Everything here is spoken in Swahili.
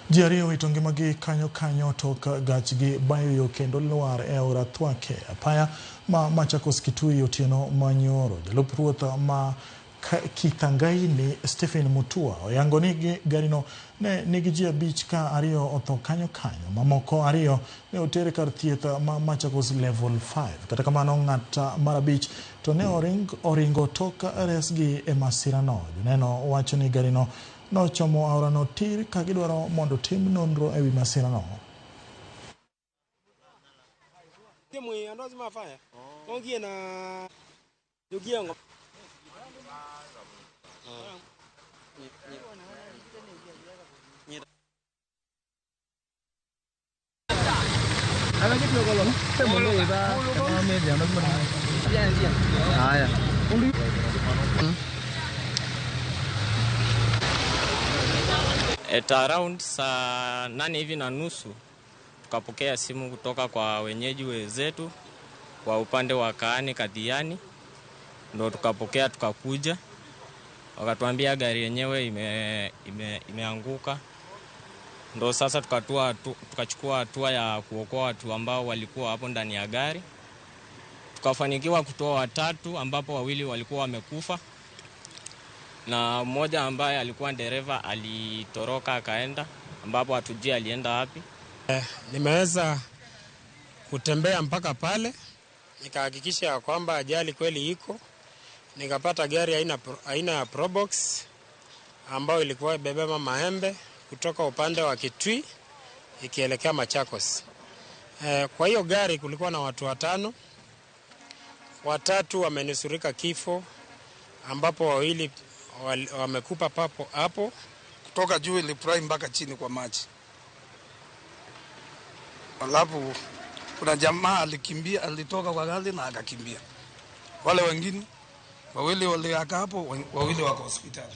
Ji ariyo owito ngimagi kanyo tok gachgi bayo yo kendo lwar e aora Thwake apaya ma Machakos Kitui otieno manyoro. Jalup ruoth ma Kithangaini Stephen Mutua oyango ni garino ne nigi ji abich ka ariyo otho kanyo. Mamoko ariyo ne otere kar thieth ma Machakos level 5. Kata kamano ng'at mar abich to ne oringo tok resgi e masirano. Joneno wacho ni garino nochomo aorano tir ka gidwaro mondo tim nonro ewi masirano. At around saa 8:30 tukapokea simu kutoka kwa wenyeji wenzetu kwa upande wa Kaani Kadhiani, ndo tukapokea tukakuja, wakatuambia gari yenyewe imeanguka. Ndo sasa tukachukua hatua ya kuokoa watu ambao walikuwa hapo ndani ya gari. Tukafanikiwa kutoa 3 ambapo 2 walikuwa wamekufa na mmoja ambaye alikuwa dereva alitoroka akaenda ambapo hatujui alienda wapi. Nimeweza kutembea mpaka pale nikahakikisha ya kwamba ajali kweli iko. Nikapata gari aina ya Probox ambayo ilikuwa ibebeba maembe kutoka upande wa Kitui ikielekea Machakos. Kwa hiyo gari kulikuwa na watu 5. 3 wamenusurika kifo ambapo 2 wamekupa papo hapo. Kutoka juu iliprai mpaka chini kwa maji. Alafu kuna jamaa alikimbia, alitoka kwa gari na akakimbia. Wale wengine 2 walikaa hapo, 2 wako hospitali.